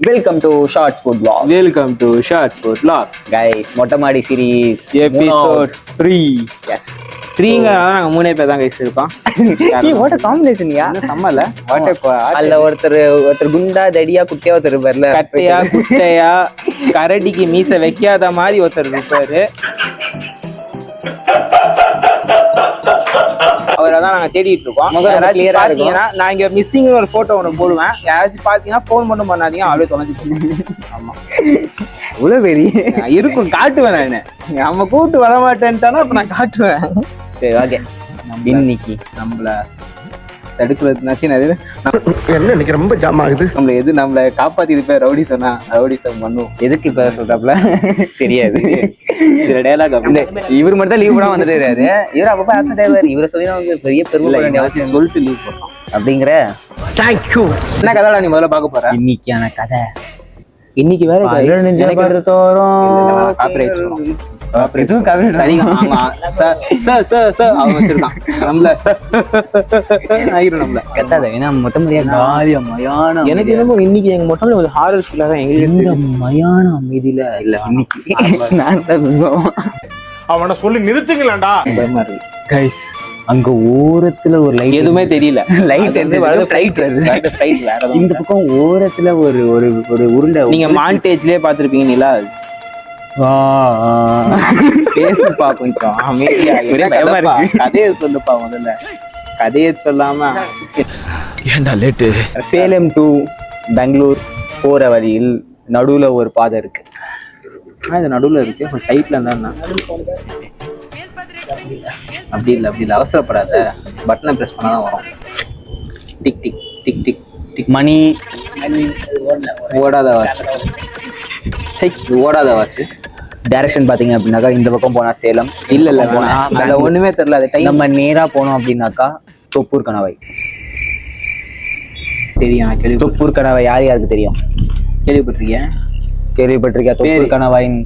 Welcome to Shorts Food Vlog. Welcome to Shorts Food Vlogs. Guys, Motamadi series Episode 3. Yes. 3ங்க நாங்க மூணே பேர் தான் guys இருக்கோம். Hey, what a combination யா. சம்மல. அல்ல ஒருத்தர் குண்டா தடியா குட்டியா ஒருத்தர் இருப்பார்ல. கட்டையா குட்டையா கரடிக்கு மீசை வைக்காத மாதிரி ஒருத்தர் இருப்பாரு. அவரை தான் நாங்க தேடிட்டு இருக்கோம். யாராச்சும் பாத்தீங்கன்னா நான் இங்க மிஸ்ஸிங் ஒரு போட்டோ ஒன்று போடுவேன். யாராச்சும் பாத்தீங்கன்னா போன் மட்டும் பண்ணாதீங்க, அப்படியே தொலைஞ்சிட்டு. ஆமா, இவ்வளவு பெரிய இருக்கும் காட்டுவேன் நான். நம்ம கூட்டு வர மாட்டேன்ட்டானா அப்ப நான் காட்டுவேன். சரி, ஓகே. இன்னைக்கு நம்மள தடுக்கிறதுனாச்சு என்ன இன்னைக்கு ரொம்ப ஜாம் ஆகுது. நம்மள காப்பாத்திட்டு ரவுடிசம் பண்ணுவோம். எதுக்கு இப்ப சொல்றாப்ல தெரியாது. இதுல டயலாக் அப்படி இவர் மட்டும் தான் லீவ் போட வந்துட்டாரு. இவர் அப்பப்ப ஆப்சென்ட் ஆயிடுவாரு. இவரை சொல்லி அவங்க பெரிய பெருமை சொல்லிட்டு லீவ் போடுறோம் அப்படிங்கிற. தேங்க்யூ. என்ன கதை நீ முதல்ல பார்க்க போற? இன்னைக்கான கதை இன்னைக்கு வேற எனக்கு என்னமோ இன்னைக்கு எங்க மொத்தம் ஒரு ஹாரர் ஃபீலா தான். எங்களுக்கு மயான அமைதியில இல்ல இன்னைக்கு. அவனை சொல்லி நிறுத்துங்களேன்டா. கைஸ், அங்க ஓரத்துல ஒரு லைட், எதுவுமே தெரியல. லைட் வந்து ஃளைட் வருது. ஃளைட் வேற. இந்த பக்கம் ஓரத்துல ஒரு ஒரு ஒரு உருண்டை. நீங்க மான்டேஜ்லயே பாத்துருப்பீங்க. நிலா பேசுப்பா, கொஞ்சம் அமைதியா. கதையை சொல்லுப்பா முதல்ல. கதையை சொல்லாம ஏண்டா லேட்டு. சேலம் டு பெங்களூர் போற வழியில் நடுவுல ஒரு பாதை இருக்கு. இது நடுவுல இருக்கு, சைட்ல இருந்தா அப்படி இல்ல அவசரப்படாத. பட்டனை பிரஸ் பண்ணாதான் வரும். Tick tick tick tick tick. மணி ஓடாத வாட்ச். சை, ஓடாத வாட்ச். டைரக்ஷன் பாத்தீங்க அப்படின்னாக்கா இந்த பக்கம் போனா சேலம். இல்ல ஒண்ணுமே தெரியல. அது டைம். நம்ம நேரா போனோம் அப்படின்னாக்கா தொப்பூர் கணவாய் தெரியும். தொப்பூர் கணவாய் யாருக்கு தெரியும்? கேள்விப்பட்டிருக்கேன். தொப்பூர் கணவாயின்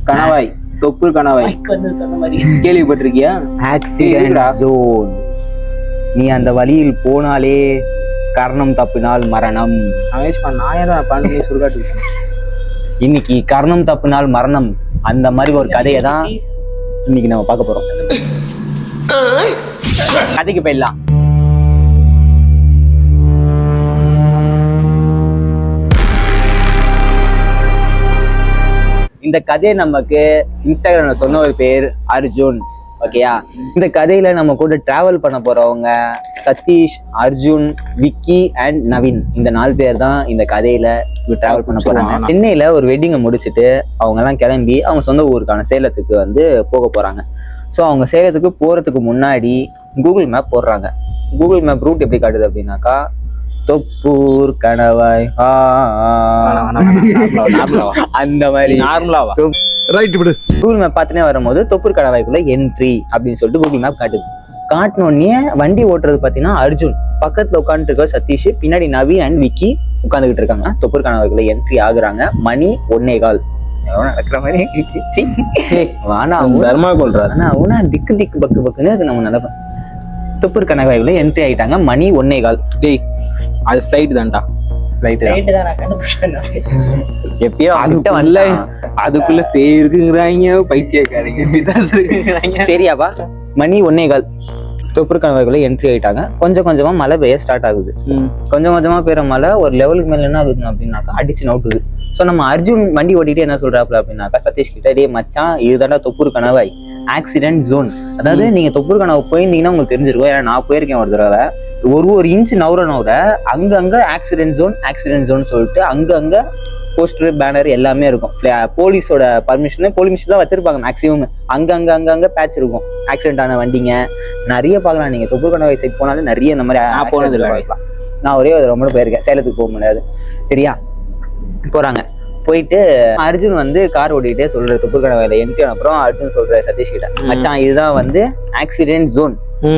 கணவாய், தொப்பூர் கணவாய் கேள்விப்பட்டிருக்கியா? Accident zone. நீ அந்த வழியில் போனாலே கர்ணம் தப்பினால் மரணம். இன்னைக்கு கர்ணம் தப்பினால் மரணம், அந்த மாதிரி ஒரு கதையை தான் இன்னைக்கு நம்ம பார்க்க போறோம். கதைக்கு போயிடலாம். இந்த கதையை நமக்கு இன்ஸ்டாகிராம்ல சொன்ன ஒரு பேர் அர்ஜுன். ஓகேயா? இந்த கதையில நம்ம கூட டிராவல் பண்ண போறவங்க சதீஷ், அர்ஜுன், விக்கி அண்ட் நவீன். இந்த 4 பேர் தான் இந்த கதையில டிராவல் பண்ண போறாங்க. சென்னையில ஒரு வெட்டிங்கை முடிச்சுட்டு அவங்க எல்லாம் கிளம்பி அவங்க சொந்த ஊருக்கான சேலத்துக்கு வந்து போக போறாங்க. ஸோ அவங்க சேலத்துக்கு போறதுக்கு முன்னாடி கூகுள் மேப் போடுறாங்க. கூகுள் மேப் ரூட் எப்படி காட்டுது அப்படின்னாக்கா தொப்பூர் கணவாய் அந்த மாதிரி நார்மலாவா ரைட் விடு. கூகுள் மேப் பார்த்துனே வரும்போது தொப்பூர் கணவாய்க்குள்ள என்ட்ரி அப்படின்னு சொல்லிட்டு கூகுள் மேப் காட்டுது. காட்டினோடனே வண்டி ஓட்டுறது பார்த்தீங்கன்னா அர்ஜுன், பக்கத்துல உட்காந்துட்டு இருக்க சதீஷ், பின்னாடி நவீன் அண்ட் விக்கி உட்காந்துக்கிட்டு இருக்காங்க. தொப்பூர் கணவாய்க்குள்ள என்ட்ரி ஆகுறாங்க. மணி 1:15 நடக்கிற மாதிரி. தர்மா கொள்றாரு. அவனா திக்கு திக்கு பக்கு பக்குன்னு இருக்கு நம்ம நினைப்பேன். தொப்பூர் கணவாய்க்குள்ள என்ட்ரி ஆயிட்டாங்க. மணி 1:15. டேய், அது ஃப்ளைட் தான்டா. எப்பயோ அதுக்குள்ள பேய் இருக்குங்கிறாங்க, பைத்தியக்காரங்க. சரியாப்பா, மணி 1:15. தொப்பூர் கணவாய்க்குள்ள என்ட்ரி ஆயிட்டாங்க. கொஞ்சம் கொஞ்சமா மழை பெய்ய ஸ்டார்ட் ஆகுது. கொஞ்சம் கொஞ்சமா பெய்யற மழை ஒரு லெவலுக்கு மேல என்ன ஆகுது அப்படின்னாக்கா அடிச்சு நோட்டுது. ஸோ நம்ம அர்ஜுன் வண்டி ஓட்டிட்டு என்ன சொல்றாப்ல அப்படின்னாக்கா சதீஷ் கிட்ட, டே மச்சான், இதுதான்டா தொப்பூர் கணவாய், ஆக்சிடென்ட் ஜோன். அதாவது நீங்க தொப்பூர் கணவாய் போயிருந்தீங்கன்னா உங்களுக்கு தெரிஞ்சிருக்கும். ஏன்னா நான் போயிருக்கேன் ஒரு தடவை. ஒரு இன்ச்சு நவுற அங்கங்க ஆக்சிடென்ட் ஜோன் சொல்லிட்டு அங்கங்க போஸ்டர், பேனர் எல்லாமே இருக்கும். போலீஸோட பர்மிஷன், போலீஸ் தான் வச்சிருப்பாங்க மேக்சிமம். அங்கங்க பேட்ச் இருக்கும். ஆக்சிடென்ட் ஆன வண்டிங்க நிறைய பார்க்கலாம். நீங்க தொப்பூர் கணவாய் சைட் போனாலும் நிறைய இந்த மாதிரி போனது இல்லை. நான் ஒரே ஒரு ரொம்ப போயிருக்கேன். சேலத்துக்கு போக முடியாது. சரியா? போறாங்க. போயிட்டு அர்ஜுன் வந்து கார் ஓட்டிகிட்டே சொல்றாரு தொப்பூர் கணவாயில என்ட்ரி. அப்புறம் அர்ஜுன் சொல்றாரு சதீஷ் கிட்ட, மச்சான் இதுதான் வந்து ஆக்சிடென்ட் ஜோன்,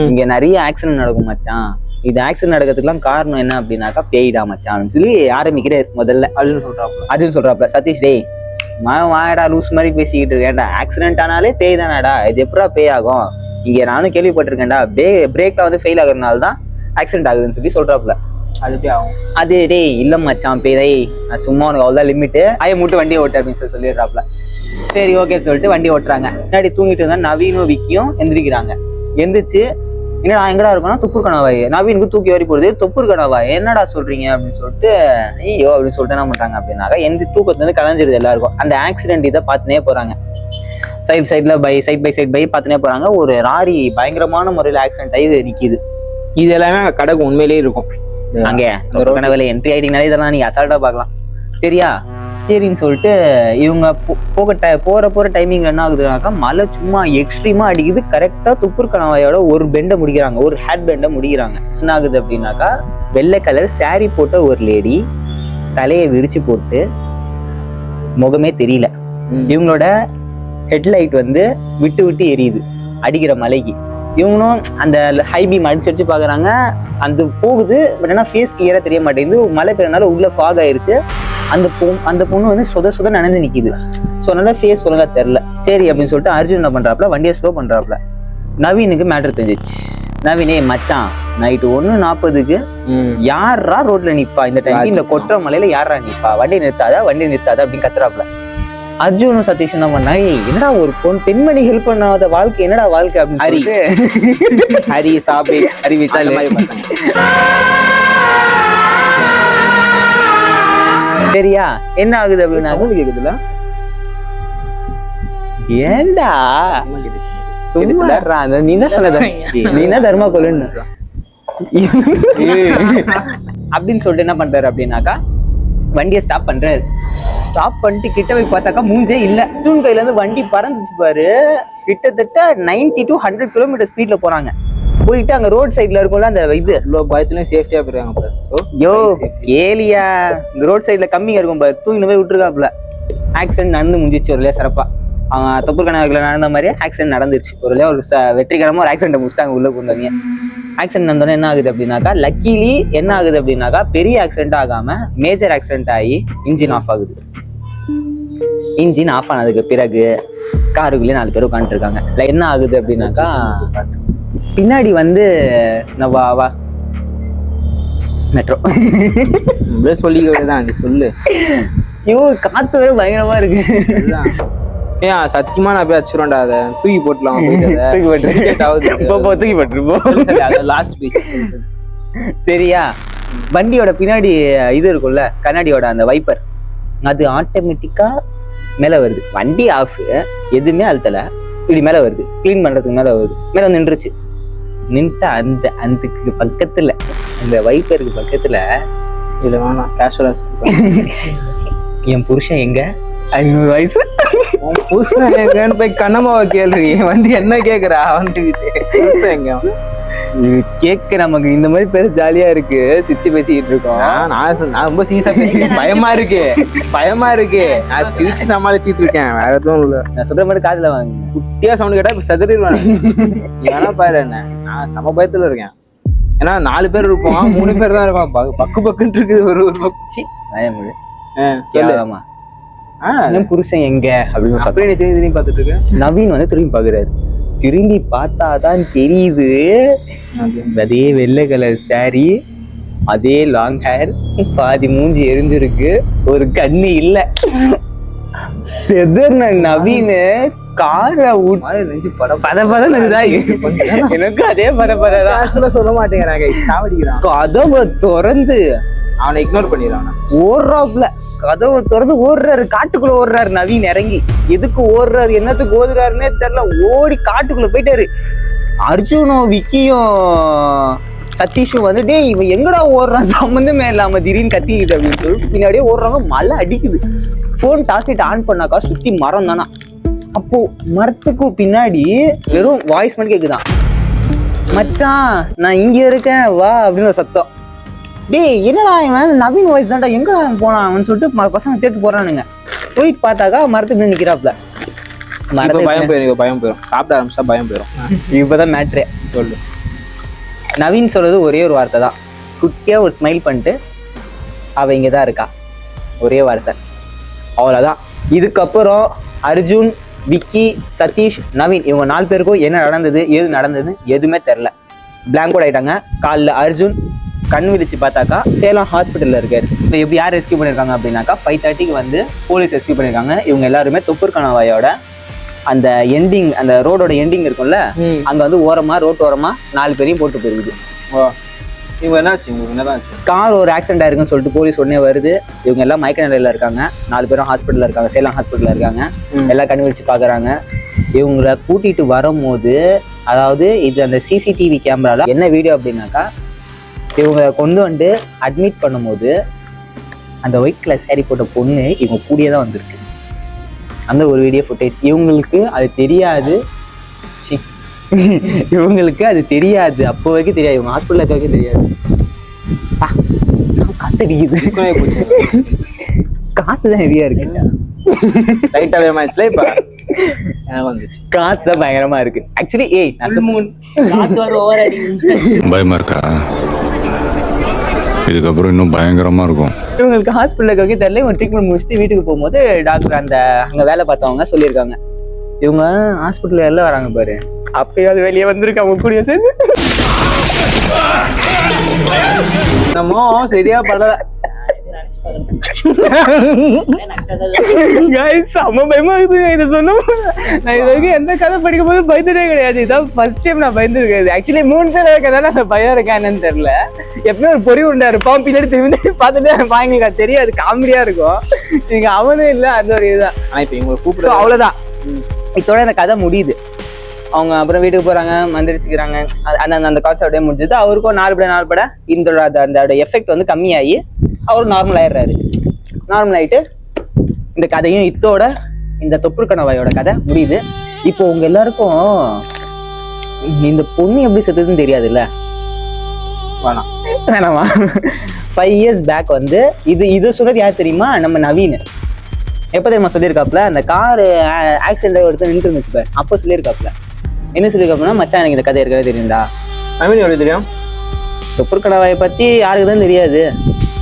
இங்க நிறைய ஆக்சிடென்ட் நடக்கும் மச்சான். இது ஆக்சிடென்ட் நடக்கிறதுக்குலாம் காரணம் என்ன அப்படின்னாக்கா பேய்டா மச்சான் சொல்லி ஆரம்பிக்கிறாரு முதல்ல. அர்ஜுன் சொல்றாப்ல, சதீஷ் டேய் வாடா லூஸ் மாதிரி பேசிக்கிட்டு இருக்கேன்டா, ஆக்சிடென்ட் ஆனாலே பேய் தானாடா, இது எப்படா பேய் ஆகும், இங்க நானும் கேள்விப்பட்டிருக்கேன்டா, பிரேக்ல வந்து ஃபெயில் ஆகுறதுனால தான் ஆக்சிடென்ட் ஆகுதுன்னு சொல்லி சொல்றாப்ல. அது எப்படி ஆகும்? அது டேய் இல்ல மச்சான் பேரை நான் சும்மா உனக்கு அவ்வளோதான் லிமிட்டு ஆய மூட்டு வண்டியை ஓட்டு அப்படின்னு சொல்லிடுறாப்ல. சரி ஓகே சொல்லிட்டு வண்டி ஓட்டுறாங்க. முன்னாடி தூங்கிட்டு இருந்தா நவீனும் விக்கியும் எந்திரிக்கிறாங்க. எந்திரிச்சு என்னடா எங்கடா இருக்கணும் துப்பூர் கணவாய், நவீனுக்கு தூக்கி வரி போடுது தொப்பூர் கணவாய் என்னடா சொல்றீங்க அப்படின்னு சொல்லிட்டு ஐயோ அப்படின்னு சொல்லிட்டு என்ன பண்றாங்க அப்படின்னாக்கா தூக்கத்துல இருந்து கலைஞ்சிருது எல்லாருக்கும். அந்த ஆக்சிடென்ட் இதை பார்த்துனே போறாங்க. சைட் பை சைட் பார்த்துனே போறாங்க. ஒரு லாரி பயங்கரமான முறையில் ஆக்சிடென்ட் ஆகி நிக்குது. இது எல்லாமே கடைக்கு உண்மையிலேயே இருக்கும். அங்க கனவுல என்ட்ரி ஆயிட்டீங்கனாலே இதெல்லாம் நீங்க அசால்ட்டா பார்க்கலாம். சரியா சரின்னு சொல்லிட்டு இவங்க போற டைமிங்ல என்ன ஆகுதுனாக்கா மழை சும்மா எக்ஸ்ட்ரீமா அடிக்குது. கரெக்டா துப்பூர் கணவாயோட ஒரு பெண்டை முடிக்கிறாங்க, ஒரு ஹேட் பெண்டை முடிக்கிறாங்க. என்ன ஆகுது அப்படின்னாக்கா வெள்ளை கலர் சாரி போட்ட ஒரு லேடி தலையை விரிச்சு போட்டு முகமே தெரியல. இவங்களோட ஹெட்லைட் வந்து விட்டு விட்டு எரியுது அடிக்கிற மலைக்கு. இவங்களும் அந்த ஹை பீம் அடிச்சு பாக்குறாங்க. அந்த போகுது பட் ஆனா ஃபேஸ் கிளியரா தெரிய மாட்டேங்குது. மழை பெய்யறதுனால உள்ள ஃபாக் ஆயிருச்சு. அந்த பொண்ணு வந்து சுத நனைஞ்சு நிக்குது. ஸோ அதனால ஃபேஸ் ஒழுங்கா தெரியல. சரி அப்படின்னு சொல்லிட்டு அர்ஜுன் என்ன பண்றாப்ல வண்டியை ஸ்லோ பண்றாப்ல. நவீனுக்கு மேட்டர் தெரிஞ்சிச்சு. நவீனே மச்சான் நைட்டு 1:40க்கு யாரா ரோட்ல நிப்பா இந்த டைம் இந்த கொற்ற மலையில யாரா நிப்பா, வண்டி நிறுத்தாத அப்படின்னு கத்துறாப்ல. அர்ஜுனும் சதீஷ் என்ன பண்ணா என்னடா ஒரு பெண்மணி ஹெல்ப் பண்ணாத வாழ்க்கை என்னடா வாழ்க்கை அப்படின்னு ஹரி சாபி அறிவித்தால் சரியா என்ன ஆகுது அப்படின்னா கேக்குதுல ஏண்டா நீ தான் சொன்னத நீ தான் தர்மா கொல்லுன்னு அப்படின்னு சொல்லிட்டு என்ன பண்றாரு அப்படின்னாக்கா வண்டியை ஸ்டாப் பண்றாரு. ஸ்டாப் பண்ணிட்டு கிட்ட போய் பார்த்தாக்கா மூஞ்சே இல்ல. ஜூன் கையில இருந்து வண்டி பறந்துச்சு பாரு. கிட்டத்தட்ட 90 to 100 கிலோமீட்டர் ஸ்பீட்ல போறாங்க. போயிட்டு அங்க ரோட் சைட்ல இருக்கும்ல அந்த இது பயத்துலயும் சேஃப்டியா போயிருக்காங்க. யோ கேலியா இந்த ரோட் சைட்ல கம்மியா இருக்கும் பாரு, தூங்கின போய் விட்டுருக்காப்ல. ஆக்சிடென்ட் நடந்து முடிஞ்சிச்சு ஒரு சிறப்பா. அவங்க தொப்பூர் கணவாய்க்குள்ள நடந்த மாதிரியே ஆக்சிடென்ட் நடந்துருச்சு. ஒரு வெற்றிகரமா ஒரு ஆக்சிடென்ட் முடிச்சுட்டாங்க உள்ள கொண்டாங்க. ஆக்சிடென்ட் நடந்தோடனே என்ன ஆகுது அப்படின்னாக்கா லக்கிலி என்ன ஆகுது அப்படின்னாக்கா பெரிய ஆக்சிடென்ட் ஆகாம மேஜர் ஆக்சிடென்ட் ஆகி இன்ஜின் ஆஃப் ஆகுது. இன்ஜின் ஆஃப் ஆனதுக்கு பிறகு காருக்குள்ளே 4 பேர் உட்காந்துட்டு இருக்காங்க. என்ன ஆகுது அப்படின்னாக்கா பின்னாடி வந்து மெட்ரோ சொல்லிக்கதான் சொல்லு. ஐயோ காத்து வேற பயங்கரமா இருக்கு. ஏன் சத்தியமா நான் போய் அச்சுருவேன்டா. அதை தூக்கி போட்டுலாம் லாஸ்ட் பீச். சரியா வண்டியோட பின்னாடி இது இருக்கும்ல கண்ணாடியோட அந்த வைப்பர் அது ஆட்டோமேட்டிக்கா மேல வருது. வண்டி ஆஃப் எதுவுமே அழுத்தல, இப்படி மேல வருது. கிளீன் பண்றதுக்கு மேல வருது. மேல வந்து நின்றுச்சு. நின்ட்டு அந்த பக்கத்துல அந்த வைப்பருக்கு பக்கத்துல இதுல வேணாம் கேஷுவலா என் புருஷன் எங்க 500 வயசு புருஷன் எங்கன்னு போய் கண்ணம்மாவை கேள்வி வந்து என்ன கேக்குறா வந்துட்டு எங்க இது கேட்க நமக்கு இந்த மாதிரி பேச ஜாலியா இருக்கு. சிரிச்சு பேசிக்கிட்டு இருக்கோம். நான் ரொம்ப சீசா பேசி பயமா இருக்கு. நான் சிரிச்சு சமாளிச்சுட்டு இருக்கேன். வேற எதுவும் இல்ல. நான் சொல்ற மாதிரி காதுல வாங்க. குட்டியா சவுண்ட் கேட்டா இப்ப சதுரிடுவேன். வேணா பாரு என்ன நான் சம பயத்துல இருக்கேன். ஏன்னா 4 பேர் இருப்போம், 3 பேர் தான் இருப்பான். பக்குன்னு இருக்குது ஒரு பக்கு. சொல்லலாமா புருஷன் எங்க அப்படின்னு திரும்பி பார்த்துட்டு இருக்கேன். நவீன் வந்து திரும்பி பாக்குறாரு. திரும்பி பார்த்தாதான் தெரியுது அதே வெள்ளை கலர் சாரி, அதே லாங் ஹேர், பாதி மூஞ்சி எரிஞ்சிருக்கு, ஒரு கண்ணு இல்ல. செதர்ன நவீனு காரை எனக்கு அதே பதப்பதான் சொல்ல மாட்டேங்கிறாங்க. கதவை திறந்து அவனை இக்னோர் பண்ணிடுறான். ஓடுறாப்ல கதவை திறந்து ஓடுறாரு. காட்டுக்குள்ள ஓடுறாரு நவீன் இறங்கி. எதுக்கு ஓடுறாரு என்னத்துக்கு ஓடுறாருன்னே தெரியல. ஓடி காட்டுக்குள்ள போயிட்டாரு. அர்ஜுனும் விக்கியும் சதீஷும் வந்து டே இவன் எங்கடா ஓடுறான் சம்மந்தமே இல்லாம திடீர்னு கத்திக்கிட்டு அப்படின்னு சொல்லிட்டு பின்னாடியே ஓடுறாங்க. மழை அடிக்குது. போன் டார்ச்லைட் ஆன் பண்ணாக்கா சுத்தி மரம் தானா. அப்போ மரத்துக்கு பின்னாடி வெறும் வாய்ஸ் மட்டும் கேக்குதான். மச்சான் நான் இங்க இருக்கேன் வா அப்படின்னு ஒரு சத்தம். டேய் என்னடா இவன் நவீன் வாய்ஸ் தான்டா எங்க போனான் அவன் சொல்லிட்டு பசங்க தேட்டு போறானுங்க. போயிட்டு பார்த்தாக்கா மரத்துக்கு நிக்கிறாப்ல. பயம் போயிடும். சாப்பிட ஆரம்பிச்சா பயம் போயிடும். இப்பதான் மேட்ரே சொல்லு. நவீன் சொல்றது ஒரே ஒரு வார்த்தை தான். குட்டியா ஒரு ஸ்மைல் பண்ணிட்டு அவ இங்கதான் இருக்கா, ஒரே வார்த்தை, அவ்வளவுதான். இதுக்கப்புறம் அர்ஜுன், விக்கி, சதீஷ், நவீன் இவங்க 4 பேருக்கும் என்ன நடந்தது ஏது நடந்தது எதுவுமே தெரியல. பிளாங்கோட் ஆயிட்டாங்க. காலில் அர்ஜுன் கண் விழிச்சு பார்த்தாக்கா சேலம் ஹாஸ்பிட்டல்ல இருக்காரு. இப்போ எப்படி யார் ரெஸ்கியூ பண்ணியிருக்காங்க அப்படின்னாக்கா 5:30க்கு வந்து போலீஸ் ரெஸ்கியூ பண்ணியிருக்காங்க. இவங்க எல்லாருமே தொப்பூர் கணவாயோட அந்த எண்டிங், அந்த ரோடோட எண்டிங் இருக்கும்ல, அங்க வந்து ஓரமா ரோட் ஓரமா 4 பேரையும் போட்டு போயிருக்குது. இவங்க என்னாச்சு? இவங்களுக்கு என்னதான் ஆச்சு? கார் ஒரு ஆக்சிடென்ட் ஆயிருக்குன்னு சொல்லிட்டு போலீஸ் உடனே வருது. இவங்க எல்லாம் மயக்க நிலையில இருக்காங்க. 4 பேரும் ஹாஸ்பிட்டல்ல இருக்காங்க, சேலம் ஹாஸ்பிட்டல்ல இருக்காங்க. எல்லாம் கண்ணு வச்சு பாக்குறாங்க. இவங்களை கூட்டிட்டு வரும்போது, அதாவது இது அந்த சிசிடிவி கேமரால என்ன வீடியோ அப்படின்னாக்கா, இவங்க கொண்டு வந்து அட்மிட் பண்ணும்போது அந்த ஒயிட் கலர் சாரி போட்ட பொண்ணு இவங்க கூடியே தான் வந்திருக்கு. அந்த ஒரு வீடியோ ஃபுட்டேஜ். இவங்களுக்கு அது தெரியாது, இவங்களுக்கு அது தெரியாது, அப்போ வரைக்கும் தெரியாது, இவங்க ஹாஸ்பிட்டல் இருக்க தெரியாது. காத்தடிக்குது, காத்துதான் ஹெவியா இருக்கு. லைட்டாவே மேட்ச்ல இப்ப எனக்கு வந்துச்சு. காத்து தான் பயங்கரமா இருக்கு ஆக்சுவலி. பயமா இருக்கா? இதுக்கப்புறம் இன்னும் பயங்கரமா இருக்கும். இவங்களுக்கு ஹாஸ்பிட்டலுக்கு தெரியல. இவங்க ட்ரீட்மெண்ட் முடிச்சுட்டு வீட்டுக்கு போகும்போது டாக்டர் அந்த அங்க வேலை பார்த்தவங்க சொல்லியிருக்காங்க, இவங்க ஹாஸ்பிட்டல்ல எல்லாம் வராங்க பாரு, அப்பயாவது வெளியே வந்திருக்கு அவங்க கூடிய சேர்ந்து. நம்ம சரியா படல. செம்ம பயமா இருக்குது இதை சொன்ன. நான் இது வரைக்கும் எந்த கதை படிக்கும் போது பயந்துட்டே கிடையாது. இதான் ஃபர்ஸ்ட் டைம் நான் பயந்துருக்காது. ஆக்சுவலி 3 பேர் இருக்கனால அந்த பயம் இருக்கா என்னன்னு தெரியல. எப்பவுமே ஒரு பொறி உண்டா இருப்பான், பின்னாடி திரும்பி பார்த்துட்டு வாங்க தெரியாது, காமெடியா இருக்கும். நீங்க அவனும் இல்லை, அந்த ஒரு இதுதான். ஆனா இப்ப இவங்களை கூப்பிட்டு அவ்வளவுதான், இதோட அந்த கதை முடியுது. அவங்க அப்புறம் வீட்டுக்கு போறாங்க, மந்திரிச்சுக்கிறாங்க. அந்த காசு அப்படியே முடிஞ்சது. அவருக்கும் 4 பட இந்த அந்த எஃபெக்ட் வந்து கம்மியாகி அவரும் நார்மல் ஆயிடுறாரு. நார்மல் ஆயிட்டு இந்த கதையும் இத்தோட இந்த தொப்பூர் கணவாயோட கதை முடியுது. இப்போ உங்க எல்லாருக்கும் இந்த பொண்ணு எப்படி செத்துதுன்னு தெரியாதுல்ல? வேணாமா? 5 years பேக் வந்து இது சொன்னது யார் தெரியுமா? நம்ம நவீன். எப்போ தெரியுமா சொல்லியிருக்காப்புல? அந்த காரு ஆக்சிடென்ட் எடுத்து நின்று இருந்துச்சு பாரு, அப்போ சொல்லியிருக்காப்புல. என்ன சொல்லியிருக்காப்புனா, மச்சான் எனக்கு இந்த கதை இருக்கவே தெரியும்டா. நவீன் எப்படி தெரியும்? தொப்பூர் கணவாயை பத்தி யாருக்கு தான் தெரியாது.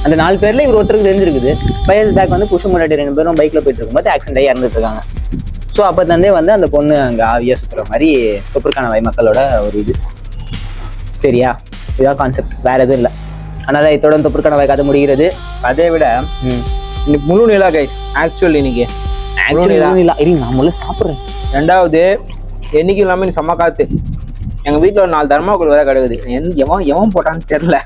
அந்த 4 பேர்ல இவர் ஒருத்தருக்கு தெரிஞ்சிருக்குது. 5 years பேக் வந்து புருஷன் முன்னாடி 2 பேரும் பைக்ல போயிட்டு இருக்கும்போது ஆக்சிடென்ட் ஆகி இறந்துட்டு இருக்காங்க. ஸோ அப்போ தந்தே வந்து அந்த பொண்ணு அங்கே ஆவியா சுற்றுற மாதிரி தொப்பூர் கணவாய் மக்களோட ஒரு இது. சரியா? இதான் கான்செப்ட், வேற எதுவும் இல்லை. அதனால இத்தோட தொப்பூர் கணவாய் கதை முடிகிறது. அதை விட இன்னைக்கு முழு நிலா கைஸ். ஆக்சுவலி இன்னைக்கு நான் முதல்ல சாப்பிட்றேன். 2வது என்னைக்கு இல்லாம நீ செம்ம காத்து. எங்க வீட்டுல ஒரு 4 தர்மாக்குள் வேற கிடக்குது. எவன் போட்டான்னு தெரியல.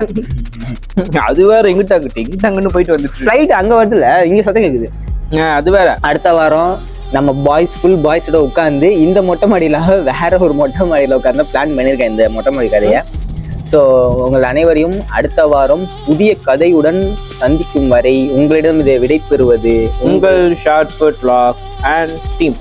அது வேற இங்கிட்டாங்கன்னு போயிட்டு வந்துட்டு ஃப்ளைட் அங்க வருதுல, இங்க சத்தம் கேக்குது. அது வேற. அடுத்த வாரம் நம்ம ஃபுல் பாய்ஸோட உட்காந்து இந்த மொட்டை மாடியில வேற ஒரு மொட்டை மாடியில உட்காந்து பிளான் பண்ணியிருக்கேன் இந்த மொட்டை மாடி கதையை. ஸோ உங்கள் அனைவரையும் அடுத்த வாரம் புதிய கதையுடன் சந்திக்கும் வரை உங்களிடம் இதை விடை பெறுவது உங்கள் short food vlogs and team.